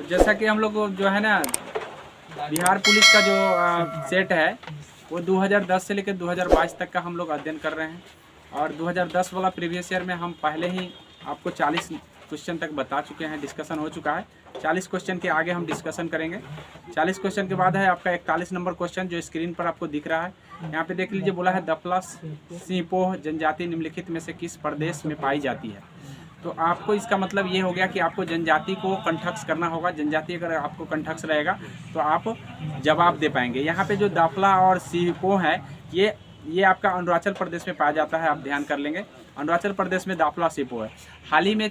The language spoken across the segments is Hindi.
तो जैसा कि हम लोग जो है ना बिहार पुलिस का जो सेट है वो 2010 से लेकर 2022 तक का हम लोग अध्ययन कर रहे हैं। और 2010 वाला प्रीवियस ईयर में हम पहले ही आपको 40 क्वेश्चन तक बता चुके हैं, डिस्कशन हो चुका है। 40 क्वेश्चन के आगे हम डिस्कशन करेंगे। 40 क्वेश्चन के बाद है आपका 41 नंबर क्वेश्चन जो स्क्रीन पर आपको दिख रहा है। यहाँ पे देख लीजिए, बोला है दफला सिंहपोह जनजाति निम्नलिखित में से किस प्रदेश में पाई जाती है। तो आपको इसका मतलब ये हो गया कि आपको जनजाति को कंठस्थ करना होगा। जनजाति अगर आपको कंठस्थ रहेगा तो आप जवाब दे पाएंगे। यहाँ पे जो दाफला और सिंहपोह है ये आपका अरुणाचल प्रदेश में पाया जाता है, आप ध्यान कर लेंगे। अरुणाचल प्रदेश में दाफला सिंहपोह है। हाल ही में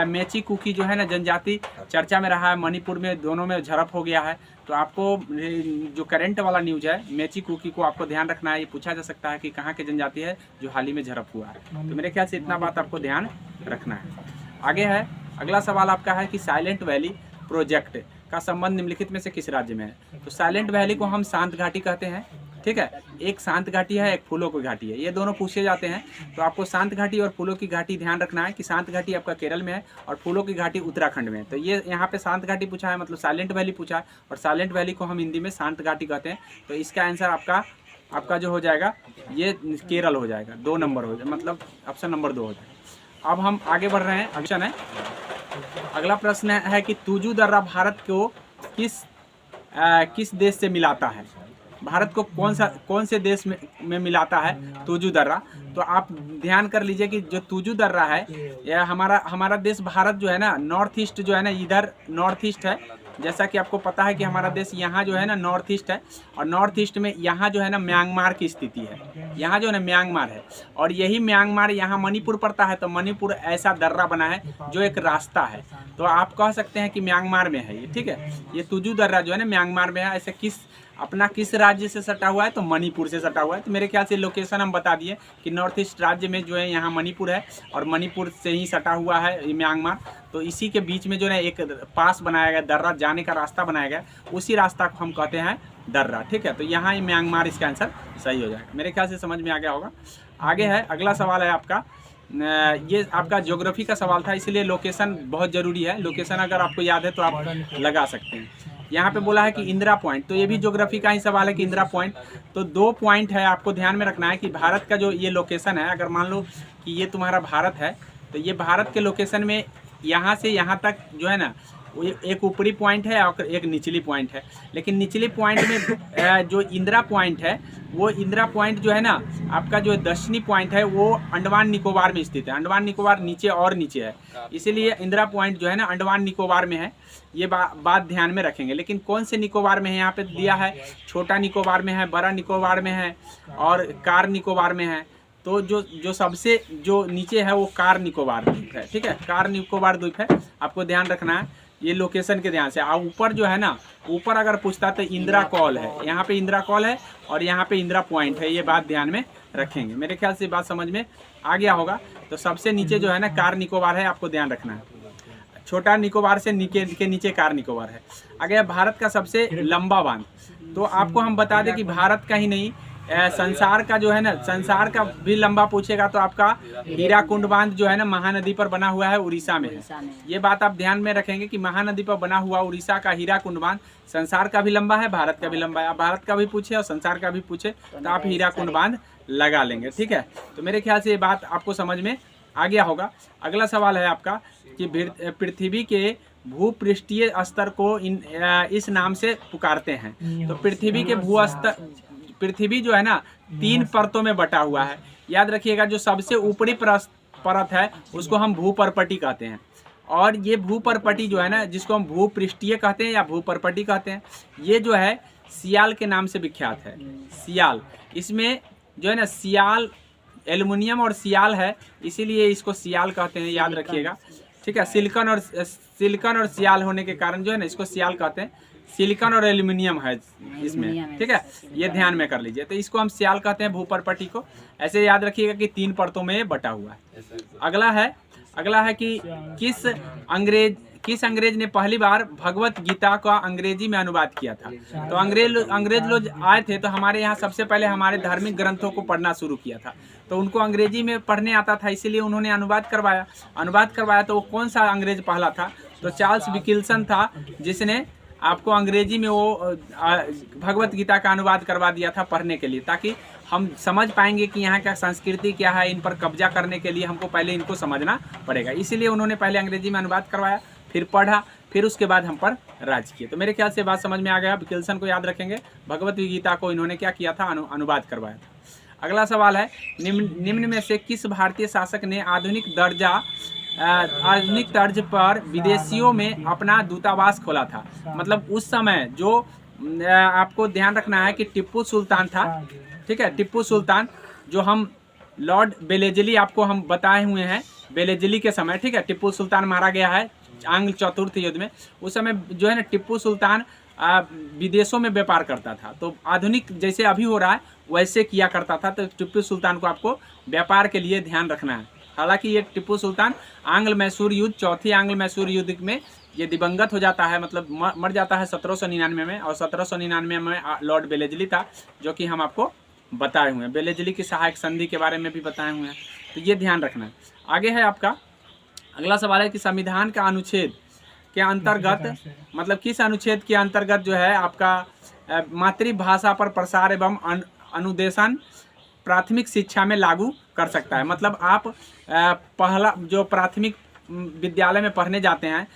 मेची कुकी जो है ना जनजाति चर्चा में रहा है, मणिपुर में दोनों में झड़प हो गया है। तो आपको जो करंट वाला न्यूज है मेची कुकी को आपको ध्यान रखना है। ये पूछा जा सकता है कि कहाँ की जनजाति है जो हाल ही में झड़प हुआ है। तो मेरे ख्याल से इतना बात आपको ध्यान रखना है। आगे है अगला सवाल आपका है कि साइलेंट वैली प्रोजेक्ट का संबंध निम्नलिखित में से किस राज्य में है। तो साइलेंट वैली को हम शांत घाटी कहते हैं, ठीक है। एक शांत घाटी है, एक फूलों की घाटी है, ये दोनों पूछे जाते हैं। तो आपको शांत घाटी और फूलों की घाटी ध्यान रखना है कि शांत घाटी आपका केरल में है और फूलों की घाटी उत्तराखंड में है। तो ये यहाँ पे शांत घाटी पूछा है, मतलब साइलेंट वैली पूछा है, और साइलेंट वैली को हम हिंदी में शांत घाटी कहते हैं। तो इसका आंसर आपका जो हो जाएगा ये केरल हो जाएगा, 2 नंबर हो जाएगा, मतलब ऑप्शन नंबर 2 हो जाएगा। अब हम आगे बढ़ रहे हैं। ऑप्शन है अगला प्रश्न है कि तुजू दर्रा भारत को किस देश से मिलाता है। भारत को कौन से देश में मिलाता है तुजू दर्रा। तो आप ध्यान कर लीजिए कि जो तुजू दर्रा है यह हमारा देश भारत जो है ना नॉर्थ ईस्ट जो है ना, इधर नॉर्थ ईस्ट है। जैसा कि आपको पता है कि हमारा देश यहाँ जो है ना नॉर्थ ईस्ट है, और नॉर्थ ईस्ट में यहाँ जो है ना म्यांमार की स्थिति है। यहाँ जो है ना म्यांमार है, और यही म्यांमार यहाँ मणिपुर पड़ता है। तो मणिपुर ऐसा दर्रा बना है जो एक रास्ता है। तो आप कह सकते हैं कि म्यांमार में है ये, ठीक है। ये तुजू दर्रा जो है ना म्यांमार में है। ऐसे किस राज्य से सटा हुआ है, तो मणिपुर से सटा हुआ है। तो मेरे ख्याल से लोकेशन हम बता दिए कि नॉर्थ ईस्ट राज्य में जो है यहाँ मणिपुर है, और मणिपुर से ही सटा हुआ है म्यांमार। तो इसी के बीच में जो है एक पास बनाया गया, दर्रा जाने का रास्ता बनाया गया, उसी रास्ता को हम कहते हैं दर्रा, ठीक है। तो यहाँ ही म्यांमार इसका आंसर सही हो जाएगा। मेरे ख्याल से समझ में आ गया होगा। आगे है अगला सवाल है आपका, ये आपका ज्योग्राफी का सवाल था, इसलिए लोकेशन बहुत ज़रूरी है। लोकेशन अगर आपको याद है तो आप लगा सकते हैं। यहाँ पे बोला है कि इंदिरा पॉइंट, तो ये भी ज्योग्राफी का ही सवाल है कि इंदिरा पॉइंट। तो 2 पॉइंट है, आपको ध्यान में रखना है कि भारत का जो ये लोकेशन है, अगर मान लो कि ये तुम्हारा भारत है, तो ये भारत के लोकेशन में यहाँ से यहाँ तक जो है ना एक ऊपरी पॉइंट है और एक निचली पॉइंट है। लेकिन निचली पॉइंट में जो इंदिरा पॉइंट है, वो इंदिरा पॉइंट जो है ना आपका जो दक्षिणी पॉइंट है वो अंडमान निकोबार में स्थित है। अंडमान निकोबार नीचे और नीचे है, इसीलिए इंदिरा पॉइंट जो है ना अंडमान निकोबार में है। ये बात ध्यान में रखेंगे। लेकिन कौन से निकोबार में है यहाँ पे दिया है, छोटा निकोबार में है, बड़ा निकोबार में है और कार निकोबार में है। तो जो सबसे जो नीचे है वो कार निकोबार द्वीप है, ठीक है। कार निकोबार द्वीप है, आपको ध्यान रखना है ये लोकेशन के ध्यान से। ऊपर जो है ना, ऊपर अगर पूछता तो इंदिरा कॉल है, यहाँ पे इंदिरा कॉल है और यहाँ पे इंदिरा पॉइंट है। ये बात ध्यान में रखेंगे। मेरे ख्याल से बात समझ में आ गया होगा। तो सबसे नीचे जो है ना कार निकोबार है, आपको ध्यान रखना है। छोटा निकोबार से नीचे कार निकोबार है। आगे भारत का सबसे लंबा बांध, तो आपको हम बता दें कि भारत का ही नहीं संसार का जो है ना, संसार का भी लंबा पूछेगा तो आपका हीराकुंड बांध जो है ना महानदी पर बना हुआ है, उड़ीसा में है। ये बात आप ध्यान में रखेंगे कि महानदी पर बना हुआ उड़ीसा का हीराकुंड बांध संसार का भी लंबा है, भारत का भी लंबा है। आप भारत का भी पूछे और संसार का भी पूछे तो आप हीराकुंड बांध लगा लेंगे, ठीक है। तो मेरे ख्याल से ये बात आपको समझ में आ गया होगा। अगला सवाल है आपका कि पृथ्वी के भूपृष्ठीय स्तर को इस नाम से पुकारते हैं। तो पृथ्वी जो है ना 3 परतों में बटा हुआ है। याद रखिएगा, जो सबसे ऊपरी परत है उसको हम भूपर्पटी कहते हैं, और ये भूपर्पटी जो है ना जिसको हम भूपृष्ठीय कहते हैं या भूपर्पटी कहते हैं, ये जो है सियाल के नाम से विख्यात है। सियाल, इसमें जो है ना सियाल एल्युमिनियम और सियाल है, इसीलिए इसको सियाल कहते हैं, याद रखिएगा, ठीक है। सिलिकॉन और सियाल होने के कारण जो है ना इसको सियाल कहते हैं। सिलिकॉन और एल्युमिनियम है इसमें, ठीक है। ये ध्यान में कर लीजिए। तो इसको हम सियाल कहते हैं भूपर्पटी को। ऐसे याद रखिएगा कि 3 परतों में बटा हुआ है। अगला है कि किस अंग्रेज ने पहली बार भगवत गीता का अंग्रेजी में अनुवाद किया था। तो अंग्रेज लोग आए थे तो हमारे यहाँ सबसे पहले हमारे धार्मिक ग्रंथों को पढ़ना शुरू किया था। तो उनको अंग्रेजी में पढ़ने आता था, इसीलिए उन्होंने अनुवाद करवाया। तो वो कौन सा अंग्रेज पहला था, तो चार्ल्स विकिल्सन था जिसने आपको अंग्रेजी में वो भगवत गीता का अनुवाद करवा दिया था पढ़ने के लिए, ताकि हम समझ पाएंगे कि यहाँ का संस्कृति क्या है। इन पर कब्जा करने के लिए हमको पहले इनको समझना पड़ेगा, इसीलिए उन्होंने पहले अंग्रेजी में अनुवाद करवाया, फिर पढ़ा, फिर उसके बाद हम पर राज किए। तो मेरे ख्याल से बात समझ में आ गया। विकिल्सन को याद रखेंगे, भगवत गीता को इन्होंने क्या किया था, अनुवाद करवाया था। अगला सवाल है, निम्न में से किस भारतीय शासक ने आधुनिक तर्ज पर विदेशियों में अपना दूतावास खोला था? मतलब उस समय जो आपको ध्यान रखना है कि टिप्पू सुल्तान था, ठीक है, टिप्पू सुल्तान, जो हम लॉर्ड बेलेजली आपको हम बताए हुए हैं, बेलेजली के समय, ठीक है, टिप्पू सुल्तान मारा गया है आंग्ल चतुर्थ युद्ध में। उस समय जो है ना टिप्पू सुल्तान विदेशों में व्यापार करता था, तो आधुनिक जैसे अभी हो रहा है वैसे किया करता था। तो टिप्पू सुल्तान को आपको व्यापार के लिए ध्यान रखना है। हालांकि ये टिप्पू सुल्तान आंग्ल मैसूर युद्ध, चौथी आंग्ल मैसूर युद्ध में ये दिवंगत हो जाता है, मतलब मर जाता है 1799 में, और 1799 में लॉर्ड बेलेजली था, जो कि हम आपको बताए हुए हैं। बेलेजली की सहायक संधि के बारे में भी बताए हुए हैं, तो ये ध्यान रखना है। आगे है आपका अगला सवाल है कि संविधान का अनुच्छेद के अंतर्गत, मतलब किस अनुच्छेद के अंतर्गत जो है आपका मातृभाषा पर प्रसार एवं अनुदेशन प्राथमिक शिक्षा में लागू कर सकता है? मतलब आप पहला जो प्राथमिक विद्यालय में पढ़ने जाते हैं,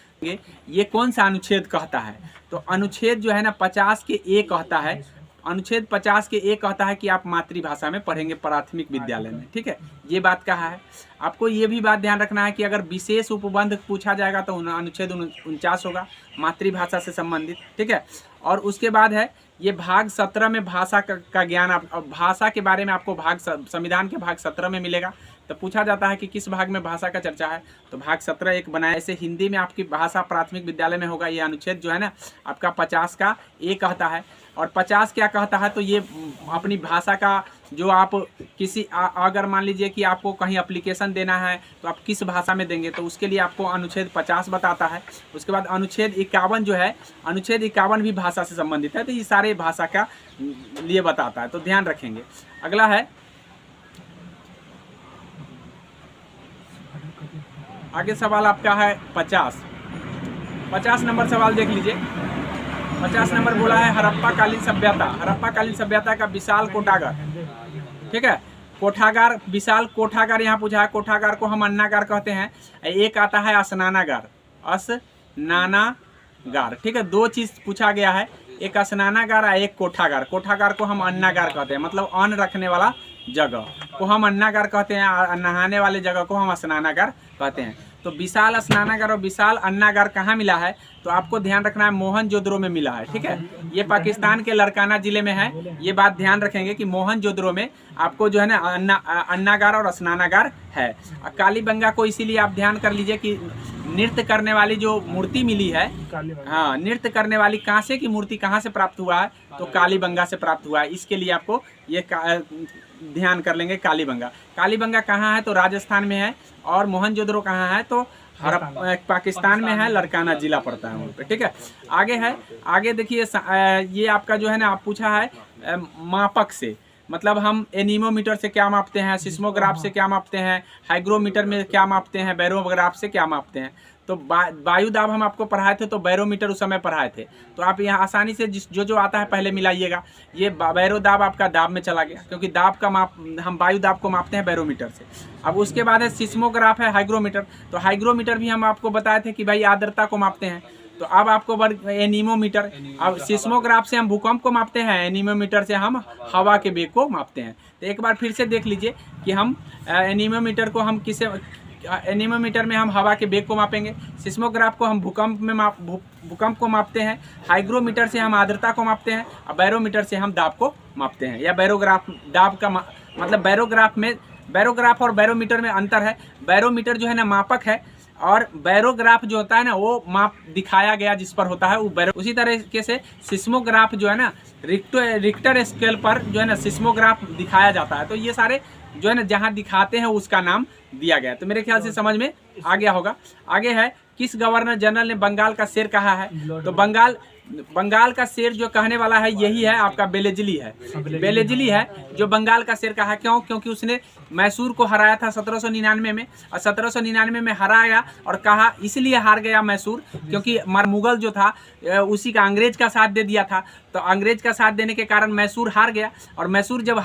ये कौन सा अनुच्छेद कहता है? तो अनुच्छेद जो है ना 50 के ए कहता है, अनुच्छेद 50 के ए कहता है कि आप मातृभाषा में पढ़ेंगे प्राथमिक विद्यालय में, ठीक है, ये बात कहा है। आपको ये भी बात ध्यान रखना है कि अगर विशेष उपबंध पूछा जाएगा तो अनुच्छेद 49 होगा, मातृभाषा से संबंधित, ठीक है। और उसके बाद है ये भाग 17 में भाषा का ज्ञान, भाषा के बारे में आपको संविधान के भाग 17 में मिलेगा। तो पूछा जाता है कि किस भाग में भाषा का चर्चा है, तो भाग 17 एक बनाया। ऐसे हिंदी में आपकी भाषा प्राथमिक विद्यालय में होगा। ये अनुच्छेद जो है ना आपका 50 का ए कहता है, और 50 क्या कहता है, तो ये अपनी भाषा का जो आप किसी अगर मान लीजिए कि आपको कहीं एप्लीकेशन देना है तो आप किस भाषा में देंगे, तो उसके लिए आपको अनुच्छेद 50 बताता है। उसके बाद अनुच्छेद 51 जो है, अनुच्छेद 51 भी भाषा से संबंधित है, तो ये सारे भाषा का लिए बताता है, तो ध्यान रखेंगे। अगला है, आगे सवाल आपका है 50 नंबर सवाल देख लीजिए। 50 नंबर बोला है हड़प्पा कालीन सभ्यता। हड़प्पा कालीन सभ्यता का विशाल कोठागार, ठीक है, कोठागार, विशाल कोठागार यहाँ पूछा है। कोठागार को हम अन्नागार कहते हैं। एक आता है स्नानागार, स्नानागार, ठीक है, दो चीज पूछा गया है, एक स्नानागार और एक कोठागार। कोठागार को हम अन्नागार कहते हैं, मतलब अन्न रखने वाला जगह को हम अन्नागार कहते हैं, नहाने वाले जगह को हम स्नानागार कहते हैं। तो विशाल स्नानागार और विशाल अन्नागार कहाँ मिला है, तो आपको ध्यान रखना है मोहनजोदड़ो में मिला है, ठीक है। ये पाकिस्तान के लड़काना जिले में है। ये बात ध्यान रखेंगे कि मोहनजोदड़ो में आपको जो है ना अन्नागार और स्नानागार है। कालीबंगा को इसीलिए आप ध्यान कर लीजिए कि नृत्य करने वाली जो मूर्ति मिली है, हाँ, नृत्य करने वाली कांसे की मूर्ति कहाँ से प्राप्त हुआ है, तो कालीबंगा से प्राप्त हुआ है। इसके लिए आपको ये ध्यान कर लेंगे। कालीबंगा, कालीबंगा कहाँ है, तो राजस्थान में है। और मोहनजोदड़ो कहाँ है, तो पाकिस्तान में है, लड़काना जिला पड़ता है वहाँ पे, ठीक है। आगे है, आगे देखिए, ये आपका जो है ना आप पूछा है मापक से, मतलब हम एनीमोमीटर से क्या मापते हैं, सिस्मोग्राफ से क्या मापते हैं, हाइग्रोमीटर में क्या मापते हैं, बैरोग्राफ से क्या मापते हैं। तो वायु दाब हम आपको पढ़ाए थे, तो बैरोमीटर उस समय पढ़ाए थे। तो आप यहाँ आसानी से जो आता है पहले मिलाइएगा। ये बैरो दाब आपका दाब में चला गया, क्योंकि दाब का माप हम वायु दाब को मापते हैं बैरोमीटर से। अब उसके बाद है सिस्मोग्राफ है, हाइग्रोमीटर। तो हाइग्रोमीटर भी हम आपको बताए थे कि भाई आर्द्रता को मापते हैं। तो अब आपको एनीमोमीटर, अब सिस्मोग्राफ से हम भूकंप को मापते हैं, एनीमोमीटर से हम हवा के वेग को मापते हैं। तो एक बार फिर से देख लीजिए कि हम एनीमोमीटर को हम एनीमोमीटर में हम हवा के वेग को मापेंगे, सिस्मोग्राफ को हम भूकंप को मापते हैं, हाइग्रोमीटर से हम आर्द्रता को मापते हैं, और बैरोमीटर से हम दाब को मापते हैं। या बैरोग्राफ दाब का मतलब बैरोग्राफ और बैरोमीटर में अंतर है। बैरोमीटर जो है ना मापक है, और बैरोग्राफ जो होता है ना वो माप दिखाया गया जिस पर होता है वो बैरो। उसी तरीके से सिस्मोग्राफ जो है ना रिक्टर स्केल पर जो है ना सिस्मोग्राफ दिखाया जाता है। तो ये सारे जो है ना जहाँ दिखाते हैं उसका नाम दिया गया। तो मेरे ख्याल से समझ में आ गया होगा। आगे है किस गवर्नर जनरल ने बंगाल का शेर कहा है? तो बंगाल का शेर जो कहने वाला है यही है आपका बेलेजली है। बेलेजली है जो बंगाल का शेर कहा। क्यों? क्योंकि उसने मैसूर को हराया था 1799 में, और 1799 में हराया और कहा इसलिए हार गया मैसूर क्योंकि मुगल जो था उसी का अंग्रेज का साथ दे दिया था। तो अंग्रेज का साथ देने के कारण मैसूर हार गया, और मैसूर जब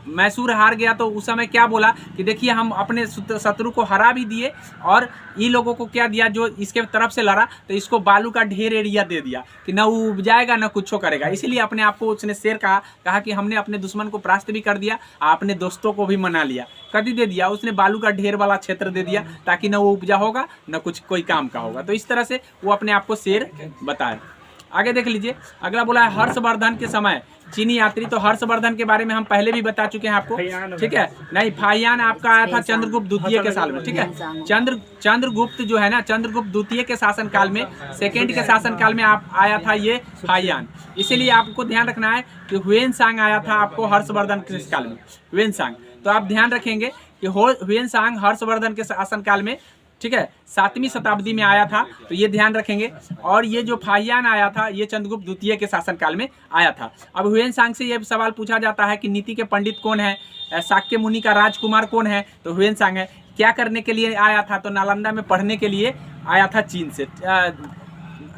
मैसूर हार गया तो उस समय क्या बोला कि देखिए हम अपने शत्रु को हरा भी दिए और इन लोगों को क्या दिया, जो इसके तरफ से लड़ा तो इसको बालू का ढेर एरिया दे दिया कि ना वो उपजाएगा ना कुछ करेगा। इसीलिए अपने आप को उसने शेर कहा कि हमने अपने दुश्मन को परास्त भी कर दिया, अपने दोस्तों को भी मना लिया। कभी दे दिया उसने बालू का ढेर वाला क्षेत्र दे दिया ताकि ना वो उपजा होगा ना कुछ कोई काम का होगा। तो इस तरह से वो अपने आप को शेर बताए। आगे देख लीजिए, अगला बोला है हर्षवर्धन के समय चीनी यात्री। तो हर्षवर्धन के बारे में हम पहले भी बता चुके हैं आपको, ठीक है। नहीं, फाहियान आपका आया था चंद्रगुप्त द्वितीय के साल में, ठीक है। चंद्रगुप्त जो है ना, चंद्रगुप्त द्वितीय के शासनकाल में, सेकेंड के शासनकाल में आप आया था ये फाहियान। इसीलिए आपको ध्यान रखना है कि ह्वेनसांग आया था आपको हर्षवर्धन के काल में, ह्वेनसांग। तो आप ध्यान रखेंगे कि ह्वेनसांग हर्षवर्धन के शासनकाल में, ठीक है, 7वीं शताब्दी में आया था। तो ये ध्यान रखेंगे। और ये जो फाहियान आया था ये चंद्रगुप्त द्वितीय के शासनकाल में आया था। अब ह्वेनसांग से ये सवाल पूछा जाता है कि नीति के पंडित कौन है, शाक्य मुनि का राजकुमार कौन है? तो ह्वेनसांग है। क्या करने के लिए आया था? तो नालंदा में पढ़ने के लिए आया था चीन से।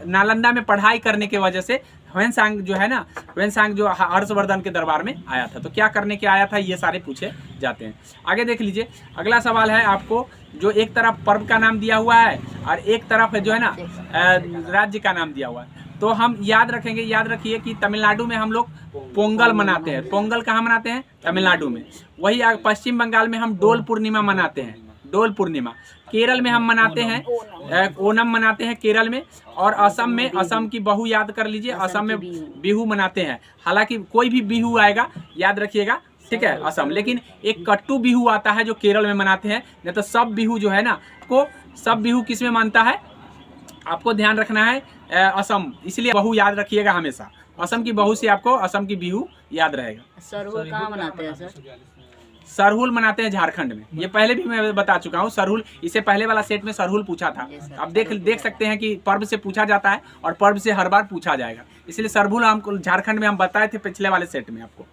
नालंदा में पढ़ाई करने की वजह से ह्वेनसांग जो है ना, ह्वेनसांग जो हर्षवर्धन के दरबार में आया था। तो क्या करने के आया था ये सारे पूछे जाते हैं। आगे देख लीजिए, अगला सवाल है आपको जो एक तरफ पर्व का नाम दिया हुआ है और एक तरफ जो है ना राज्य का नाम दिया हुआ है। तो हम याद रखेंगे, याद रखिए कि तमिलनाडु में हम लोग पोंगल मनाते हैं। पोंगल कहाँ मनाते हैं? तमिलनाडु में। वही पश्चिम बंगाल में हम डोल पूर्णिमा मनाते हैं, डोल पूर्णिमा। केरल में हम मनाते हैं ओनम मनाते हैं केरल में। और असम में, असम की बहु याद कर लीजिए, असम में बिहू मनाते हैं। हालांकि कोई भी बिहू आएगा याद रखिएगा, ठीक है, असम। लेकिन एक कट्टू बिहू आता है जो केरल में मनाते हैं। नहीं तो सब बिहू जो है ना को, सब बिहू किस में मानता है आपको ध्यान रखना है, असम। इसलिए बहु याद रखिएगा हमेशा। असम की बहु से आपको असम की बिहू याद रहेगा। सरहुल कहाँ मनाते हैं सर? सरहुल मनाते हैं झारखंड में। ये पहले भी मैं बता चुका हूँ सरहुल। इससे पहले वाला सेट में सरहुल पूछा था। आप देख सकते हैं कि पर्व से पूछा जाता है और पर्व से हर बार पूछा जाएगा। इसलिए सरहुल हमको झारखंड में हम बताए थे पिछले वाले सेट में आपको।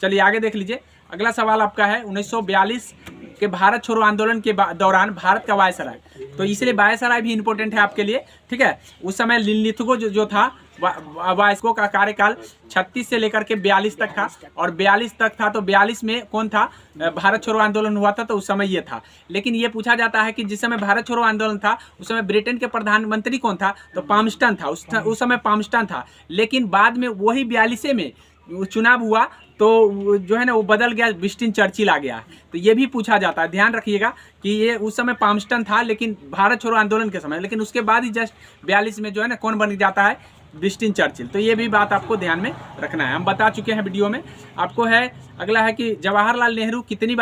चलिए आगे देख लीजिए, अगला सवाल आपका है 1942 के भारत छोड़ो आंदोलन के दौरान भारत का वायसराय। तो इसलिए वायसराय भी इंपॉर्टेंट है आपके लिए, ठीक है। उस समय लिनलिथगो जो था वायसराय का कार्यकाल 36 से लेकर के 42 तक था। और 42 तक था तो 42 में कौन था? भारत छोड़ो आंदोलन हुआ था तो उस समय ये था। लेकिन ये पूछा जाता है कि जिस समय भारत छोड़ो आंदोलन था उस समय ब्रिटेन के प्रधानमंत्री कौन था? तो पामस्टन था। उस समय पामस्टन था। लेकिन बाद में वही 42 में चुनाव हुआ तो जो है ना वो बदल गया, विंस्टन चर्चिल आ गया। तो ये भी पूछा जाता है, ध्यान रखिएगा कि ये उस समय पामस्टन था लेकिन भारत छोड़ो आंदोलन के समय। लेकिन उसके बाद ही जस्ट 42 में जो है ना कौन बन जाता है? Winston Churchill. तो ये भी बात आपको ध्यान में रखना है, हम बता चुके हैं वीडियो में आपको। है अगला है कि जवाहरलाल नेहरू कितनी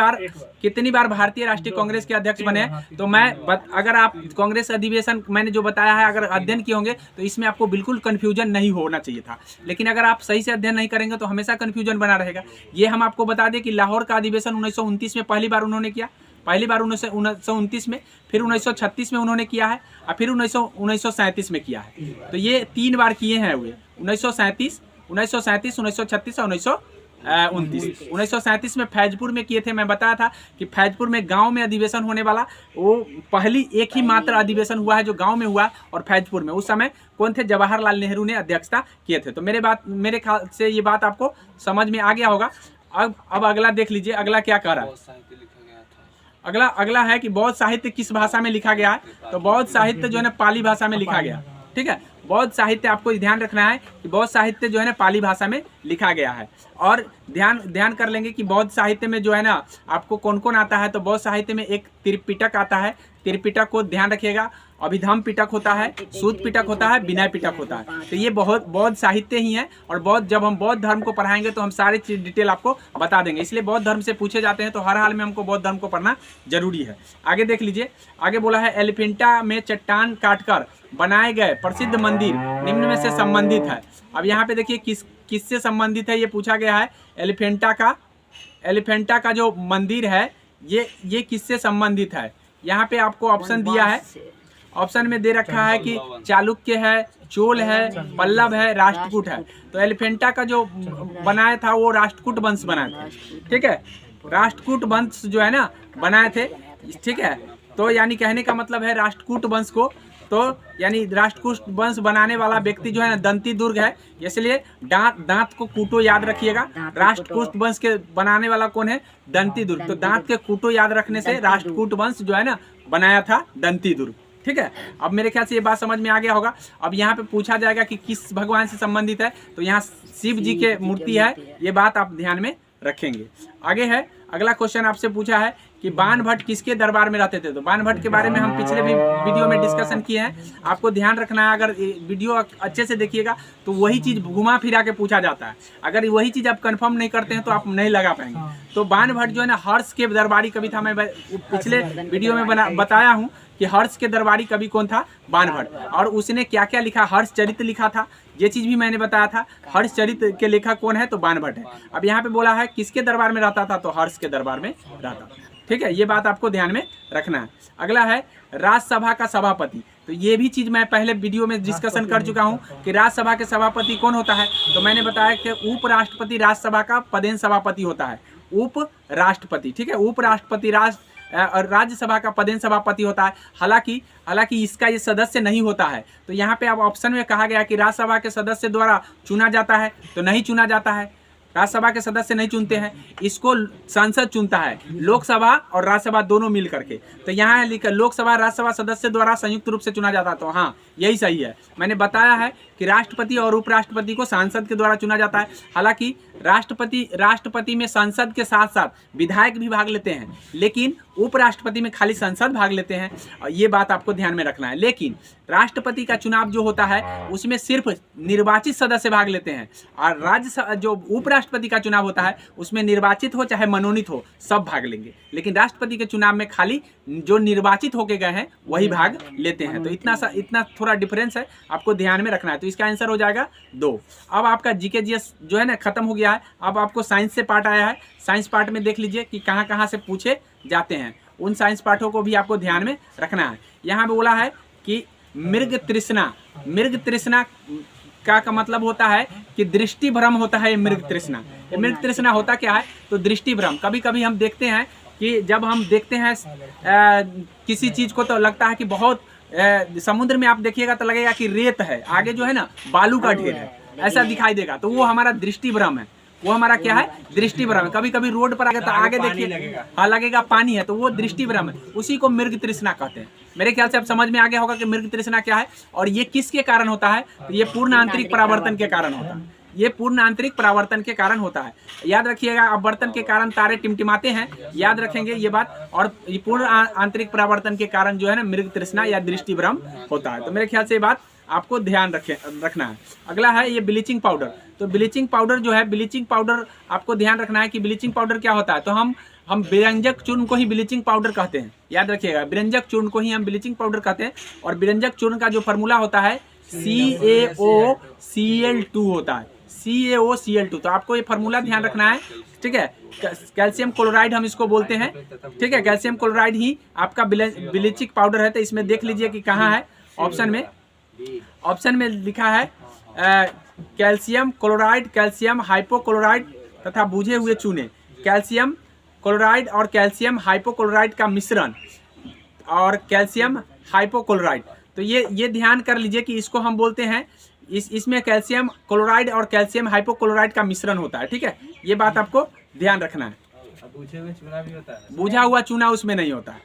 बार भारतीय राष्ट्रीय कांग्रेस के अध्यक्ष बने? तो अगर आप कांग्रेस अधिवेशन मैंने जो बताया है अगर अध्ययन किए होंगे तो इसमें आपको बिल्कुल कन्फ्यूजन नहीं होना चाहिए था। लेकिन अगर आप सही से अध्ययन नहीं करेंगे तो हमेशा कन्फ्यूजन बना रहेगा। ये हम आपको बता दें कि लाहौर का अधिवेशन 1929 में पहली बार उन्होंने किया, पहली बार 1929 में, फिर 1936 में उन्होंने किया है और फिर 1937 में किया है। तो ये 3 बार किए हैं हुए, 1937, 1936 और 1929। 1937 में फैजपुर में किए थे। मैं बताया था कि फैजपुर में गांव में अधिवेशन होने वाला वो पहली एक ही मात्र अधिवेशन हुआ है जो गांव में हुआ और फैजपुर में। उस समय कौन थे? जवाहरलाल नेहरू ने अध्यक्षता किए थे। तो मेरे ख्याल से ये बात आपको समझ में आ गया होगा। अब अगला देख लीजिए, अगला क्या कह रहा है। अगला है कि बौद्ध साहित्य किस भाषा में लिखा गया है? तो बौद्ध साहित्य जो है ना पाली भाषा में लिखा गया, ठीक है। बौद्ध साहित्य आपको ध्यान रखना है कि बौद्ध साहित्य जो है ना पाली भाषा में लिखा गया है। और ध्यान कर लेंगे कि बौद्ध साहित्य में जो है ना आपको कौन कौन आता है। तो बौद्ध साहित्य में एक त्रिपिटक आता है, त्रिपिटक को ध्यान रखिएगा। अभिधम पिटक होता है, सूत पिटक होता है, विनय पिटक होता है। तो ये बहुत बौद्ध साहित्य ही है। और जब हम बौद्ध धर्म को पढ़ाएंगे तो हम सारी चीज डिटेल आपको बता देंगे। इसलिए बौद्ध धर्म से पूछे जाते हैं तो हर हाल में हमको बौद्ध धर्म को पढ़ना जरूरी है। आगे देख लीजिए, आगे बोला है एलिफेंटा में चट्टान काटकर बनाए गए प्रसिद्ध मंदिर निम्न में से संबंधित है। अब यहाँ पे देखिए किससे संबंधित है ये पूछा गया है। एलिफेंटा का जो मंदिर है ये किससे संबंधित है? यहाँ पे आपको ऑप्शन दिया है, ऑप्शन में दे रखा है कि चालुक्य है, चोल है, पल्लव है, राष्ट्रकूट है। तो एलिफेंटा का जो बनाया था वो राष्ट्रकूट वंश बनाए थे, ठीक है। राष्ट्रकूट वंश जो है ना बनाए थे, ठीक है। तो यानी कहने का मतलब है राष्ट्रकूट वंश को, तो यानी राष्ट्रकूट वंश बनाने वाला व्यक्ति जो है ना दंती दुर्ग है, इसलिए दांत को कूटो याद रखिएगा। राष्ट्रकूट वंश के बनाने वाला कौन है? दंती दुर्ग। तो दांत के कूटो याद रखने से राष्ट्रकूट वंश जो है ना बनाया था दंती दुर्ग, ठीक है। अब मेरे ख्याल से ये बात समझ में आ गया होगा। अब यहाँ पे पूछा जाएगा कि किस भगवान से संबंधित है, तो यहाँ शिव जी के मूर्ति है, ये बात आप ध्यान में रखेंगे। आगे है अगला क्वेश्चन आपसे पूछा है कि बाणभट्ट किसके दरबार में रहते थे। तो बाणभट्ट के बारे में हम पिछले भी वीडियो में डिस्कशन किए हैं, आपको ध्यान रखना है। अगर वीडियो अच्छे से देखिएगा तो वही चीज़ घुमा फिरा के पूछा जाता है, अगर वही चीज़ आप कंफर्म नहीं करते हैं तो आप नहीं लगा पाएंगे। तो बाणभट्ट जो है ना हर्ष के दरबारी कवि था। मैं पिछले वीडियो में बताया हूँ कि हर्ष के दरबारी कवि कौन था? बाणभट्ट। और उसने क्या क्या लिखा? हर्ष चरित्र लिखा था, ये चीज़ भी मैंने बताया था। हर्ष चरित्र के लेखक कौन है? तो बाणभट्ट है। अब यहाँ पे बोला है किसके दरबार में रहता था, तो हर्ष के दरबार में रहता था, ठीक है। ये बात आपको ध्यान में रखना है। अगला है राज्यसभा का सभापति। तो ये भी चीज़ मैं पहले वीडियो में डिस्कशन कर चुका हूँ कि राज्यसभा के सभापति कौन होता है। तो मैंने बताया कि उपराष्ट्रपति राज्यसभा का पदेन सभापति होता है, उपराष्ट्रपति, ठीक है। उपराष्ट्रपति राज्यसभा का पदेन सभापति होता है। हालांकि इसका ये सदस्य नहीं होता है। तो यहाँ पे अब ऑप्शन में कहा गया कि राज्यसभा के सदस्य द्वारा चुना जाता है, तो नहीं चुना जाता है। राज्यसभा के सदस्य नहीं चुनते हैं, इसको संसद चुनता है, लोकसभा और राज्यसभा दोनों मिल करके। तो यहाँ लिखा लोकसभा राज्यसभा सदस्य द्वारा संयुक्त रूप से चुना जाता है। तो हाँ, यही सही है। मैंने बताया है कि राष्ट्रपति और उपराष्ट्रपति को सांसद के द्वारा चुना जाता है। हालांकि राष्ट्रपति में संसद के साथ साथ विधायक भी भाग लेते हैं, लेकिन उपराष्ट्रपति में खाली संसद भाग लेते हैं, और ये बात आपको ध्यान में रखना है। लेकिन राष्ट्रपति का चुनाव जो होता है उसमें सिर्फ निर्वाचित सदस्य भाग लेते हैं, और जो उपराष्ट्रपति का चुनाव होता है उसमें निर्वाचित हो चाहे मनोनीत हो सब भाग लेंगे, लेकिन राष्ट्रपति के चुनाव में खाली जो निर्वाचित होके गए हैं वही भाग लेते हैं। तो इतना थोड़ा डिफरेंस है, आपको ध्यान में रखना है। तो इसका आंसर हो जाएगा 2। अब आपका जीके जीएस जो है ना खत्म हो गया है। अब आपको साइंस से पार्ट आया है। साइंस पार्ट में देख लीजिए कि कहाँ कहाँ से पूछे जाते हैं, उन साइंस पार्टों को भी आपको ध्यान में रखना है। यहाँ पे बोला है कि मृग तृष्णा का मतलब होता है कि दृष्टि भ्रम होता है। मृग तृष्णा होता क्या है? तो दृष्टि भ्रम। कभी कभी हम देखते हैं कि जब हम देखते हैं किसी चीज़ को तो लगता है कि बहुत समुद्र में आप देखिएगा तो लगेगा कि रेत है, आगे जो है ना बालू का ढेर है, ऐसा दिखाई देगा। तो वो हमारा दृष्टि भ्रम है, वो हमारा क्या है? दृष्टि भ्रम है। कभी कभी रोड पर आगे तो आगे देखिए हाँ लगेगा पानी है, तो वो दृष्टि भ्रम है, उसी को मृग तृष्णा कहते हैं। मेरे ख्याल से अब समझ में आ गया होगा कि मृग तृष्णा क्या है और ये किसके कारण होता है। तो ये पूर्ण आंतरिक परावर्तन के कारण होता है, ये पूर्ण आंतरिक परावर्तन के कारण होता है। याद रखिएगा, अपवर्तन के कारण तारे टिमटिमाते हैं, याद रखेंगे ये बात। और ये पूर्ण आंतरिक परावर्तन के कारण जो है ना मृग तृष्णा या दृष्टि भ्रम होता है। तो मेरे ख्याल से ये बात आपको ध्यान रखना है। अगला है ये ब्लीचिंग पाउडर। तो ब्लीचिंग पाउडर जो है, ब्लीचिंग पाउडर आपको ध्यान रखना है कि ब्लीचिंग पाउडर क्या होता है। तो हम व्यंजक चूर्ण को ही ब्लीचिंग पाउडर कहते हैं, याद रखिएगा, व्यंजक चूर्ण को ही हम ब्लीचिंग पाउडर कहते हैं। और व्यंजक चूर्ण का जो फार्मूला होता है CaOCl2 होता है, CaOCl2। तो आपको ये फार्मूला ध्यान रखना है, ठीक है। कैल्शियम क्लोराइड हम इसको बोलते हैं, ठीक है। कैल्शियम क्लोराइड ही आपका ब्लीचिंग पाउडर है। तो इसमें देख लीजिए कि कहाँ है। ऑप्शन में लिखा है कैल्शियम क्लोराइड, कैल्शियम हाइपोक्लोराइड तथा बुझे हुए चूने। कैल्शियम क्लोराइड और कैल्शियम हाइपोक्लोराइड का मिश्रण और कैल्शियम हाइपोक्लोराइड। तो ये ध्यान कर लीजिए कि इसको हम बोलते हैं, इसमें कैल्शियम क्लोराइड और कैल्शियम हाइपोक्लोराइड का मिश्रण होता है, ठीक है। ये बात आपको ध्यान रखना है। बुझे हुए चूना भी होता है, बुझा हुआ चूना उसमें नहीं होता है,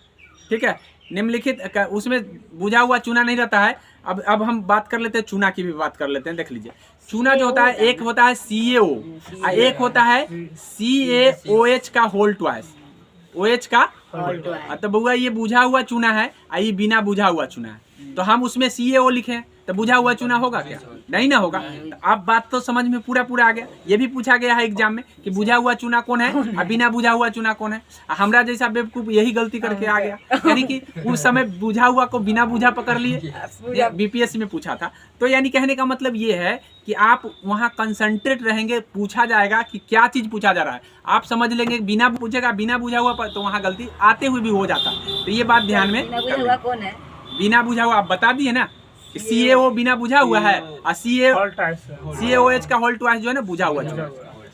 ठीक है। निम्नलिखित उसमें बुझा हुआ चूना नहीं रहता है। अब हम बात कर लेते हैं, चूना की भी बात कर लेते हैं। देख लीजिए, चूना जो होता है एक होता है CaO और एक होता है CaOH का होल ट्वाइस, OH का। तो बउआ ये बुझा हुआ चूना है, ये बिना बुझा हुआ चूना है, तो हम उसमें CaO लिखें तो बुझा हुआ चूना होगा क्या? नहीं ना होगा। तो अब बात तो समझ में पूरा आ गया। ये भी पूछा गया है एग्जाम में कि बुझा हुआ चूना कौन है और बिना बुझा हुआ चूना कौन है। हमरा जैसा बेवकूफ यही गलती करके आ गया, यानी कि उस समय बुझा हुआ को बिना बुझा पकड़ लिए, BPSC में पूछा था। तो यानी कहने का मतलब ये है कि आप वहाँ कंसंट्रेट रहेंगे, पूछा जाएगा कि क्या चीज़ पूछा जा रहा है, आप समझ लेंगे। बिना पूछेगा बिना बुझा हुआ तो वहाँ गलती आते हुए भी हो जाता। तो ये बात ध्यान में, बिना बुझा हुआ, आप बता दिए ना कि CaO बिना बुझा हुआ है और CaOH का होल ट्वाइस जो है ना बुझा हुआ है।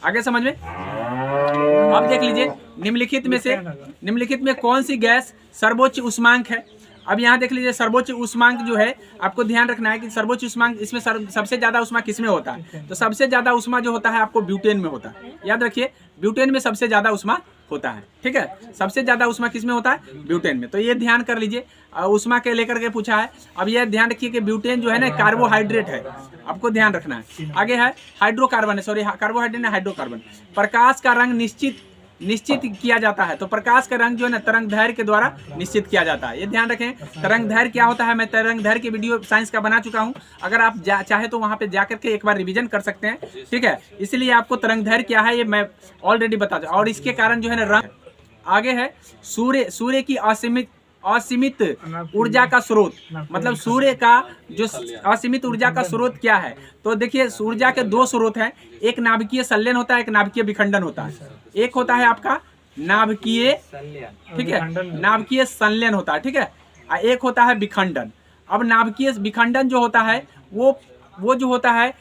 आगे समझ में। अब देख लीजिए निम्नलिखित में कौन सी गैस सर्वोच्च उष्मांक है। अब यहाँ देख लीजिए सर्वोच्च उष्मांक जो है आपको ध्यान रखना है कि सर्वोच्च उष्मांक इसमें सबसे ज्यादा उष्मा किसमें होता है, तो सबसे ज्यादा उष्मा जो होता है आपको ब्यूटेन में होता है। याद रखिए ब्यूटेन में सबसे ज्यादा उष्मा होता है, ठीक है। सबसे ज्यादा उष्मा किसमें होता है, ब्यूटेन में। तो ये ध्यान कर लीजिए, उष्मा के लेकर के पूछा है। अब ये ध्यान रखिए कि ब्यूटेन जो है ना कार्बोहाइड्रेट है, आपको ध्यान रखना है। आगे है हाइड्रोकार्बन है, सॉरी कार्बोहाइड्रेट है हाइड्रोकार्बन। प्रकाश का रंग निश्चित किया जाता है, तो प्रकाश का रंग जो है ना तरंग दैर्घ्य के द्वारा निश्चित किया जाता है। ये ध्यान रखें तरंग दैर्घ्य क्या होता है, मैं तरंग दैर्घ्य की वीडियो साइंस का बना चुका हूं, अगर आप चाहे तो वहां पे जाकर के एक बार रिवीजन कर सकते हैं, ठीक है। इसलिए आपको तरंग दैर्घ्य क्या है ये मैं ऑलरेडी बता दूं, और इसके कारण जो है ना रंग। आगे है सूर्य की असीमित ऊर्जा का स्रोत, मतलब सूर्य का जो असीमित ऊर्जा का स्रोत क्या है, तो देखिए ऊर्जा के दो स्रोत हैं, एक नाभिकीय संलयन होता है, एक नाभिकीय विखंडन होता है। एक होता है आपका नाभिकीय, ठीक है, नाभिकीय संलयन होता है, ठीक है, एक होता है विखंडन। अब नाभिकीय विखंडन जो होता है वो जो होता है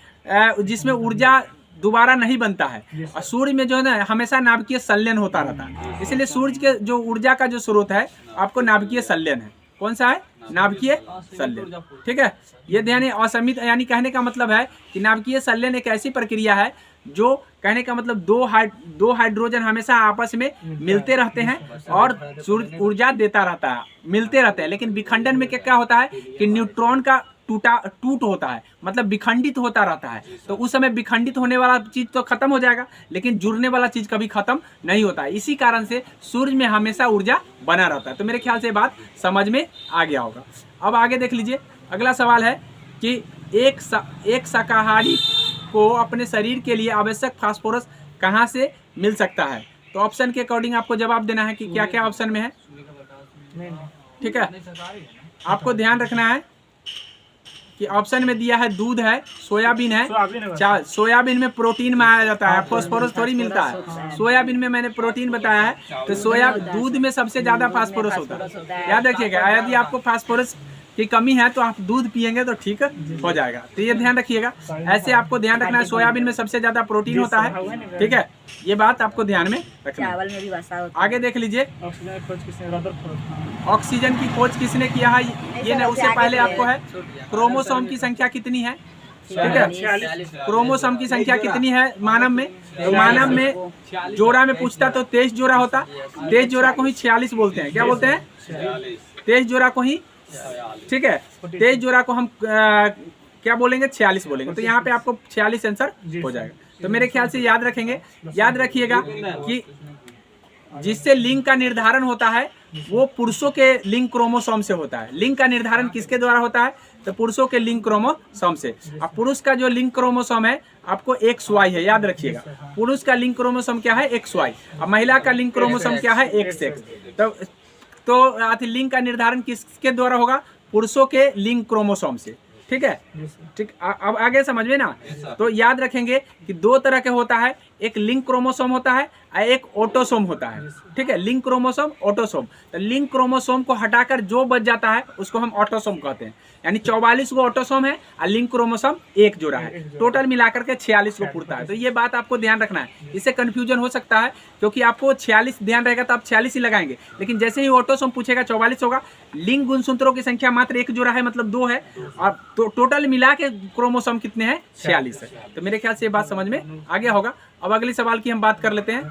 जिसमें ऊर्जा दोबारा नहीं बनता है, और सूर्य में जो है ना हमेशा नाभिकीय संलयन होता रहता है। इसलिए सूर्य के जो ऊर्जा का जो स्रोत है आपको नाभिकीय संलयन है। कौन सा है, नाभिकीय संलयन, ठीक है। ये ध्यान है असीमित, यानी कहने का मतलब है कि नाभिकीय संलयन एक ऐसी प्रक्रिया है जो कहने का मतलब दो हाइड्रोजन हमेशा आपस में मिलते रहते हैं और सूर्य ऊर्जा देता रहता है, मिलते रहते हैं। लेकिन विखंडन में क्या होता है कि न्यूट्रॉन का टूट होता है, मतलब विखंडित होता रहता है। तो उस समय विखंडित होने वाला चीज तो खत्म हो जाएगा, लेकिन जुड़ने वाला चीज कभी खत्म नहीं होता है। इसी कारण से सूर्य में हमेशा ऊर्जा बना रहता है। तो मेरे ख्याल से बात समझ में आ गया होगा। अब आगे देख लीजिए, अगला सवाल है कि एक शाकाहारी को अपने शरीर के लिए आवश्यक फास्फोरस कहाँ से मिल सकता है। तो ऑप्शन के अकॉर्डिंग आपको जवाब देना है कि क्या क्या ऑप्शन में है, ठीक है। आपको ध्यान रखना है कि ऑप्शन में दिया है दूध है, सोयाबीन है, सोयाबीन में प्रोटीन माना जाता है, फास्फोरस थोड़ी मिलता है। सोयाबीन में मैंने प्रोटीन बताया है, तो दूध में सबसे ज्यादा फास्फोरस होता है। याद रखिएगा, यदि आपको फास्फोरस की कमी है तो आप दूध पियेंगे तो ठीक हो जाएगा। तो ये ध्यान रखिएगा, ऐसे आपको ध्यान रखना है। सोयाबीन में सबसे ज्यादा प्रोटीन होता है, ठीक है, ये बात आपको ध्यान में रखना है। आगे देख लीजिए, ऑक्सीजन की खोज किसने किया है, ये ना उससे पहले आपको है क्रोमोसोम की संख्या कितनी है, ठीक है। क्रोमोसोम की संख्या कितनी है मानव में, तो मानव में जोड़ा में पूछता तो 23 जोड़ा होता, 23 जोड़ा को ही 46 बोलते हैं। क्या बोलते हैं, 23 जोड़ा को ही, ठीक है, 23 जोड़ा को हम क्या बोलेंगे, 46 बोलेंगे। तो यहाँ पे आपको 46 आंसर हो जाएगा। तो मेरे ख्याल से याद रखेंगे, याद रखिएगा कि जिससे लिंग का निर्धारण होता है वो पुरुषों के लिंग क्रोमोसोम से होता है। लिंग का निर्धारण किसके द्वारा होता है, तो पुरुषों के लिंग क्रोमोसोम से। अब पुरुष का जो लिंग क्रोमोसोम है आपको XY है, याद रखिएगा। पुरुष का लिंग क्रोमोसोम क्या है, XY। अब महिला का लिंग क्रोमोसोम क्या है, XX। तो लिंग का निर्धारण किसके द्वारा होगा, पुरुषों के लिंग क्रोमोसोम से, ठीक है, ठीक। अब आगे समझ में ना, तो याद रखेंगे कि दो तरह के होता है, एक लिंक क्रोमोसोम होता है और एक ऑटोसोम होता है, ठीक है। Link chromosome, autosome. तो लिंक क्रोमोसोम को हटाकर जो बच जाता है उसको हम ऑटोसोम कहते हैं। यानी 44 को ऑटोसोम है और लिंक क्रोमोसोम एक जोड़ा है, टोटल मिलाकर के 46 को पूरता है। तो ये बात आपको ध्यान रखना है, इससे कंफ्यूजन हो सकता है, क्योंकि आपको 46 ध्यान रहेगा तो आप 46 ही लगाएंगे, लेकिन जैसे ही ऑटोसोम पूछेगा 44 होगा। लिंक गुणसूत्रों की संख्या मात्र एक जोड़ा है, मतलब 2 है, और टोटल मिला के क्रोमोसोम कितने हैं, 46 है। तो मेरे ख्याल से ये बात समझ में आ गया होगा। अब अगली सवाल की हम बात कर लेते हैं।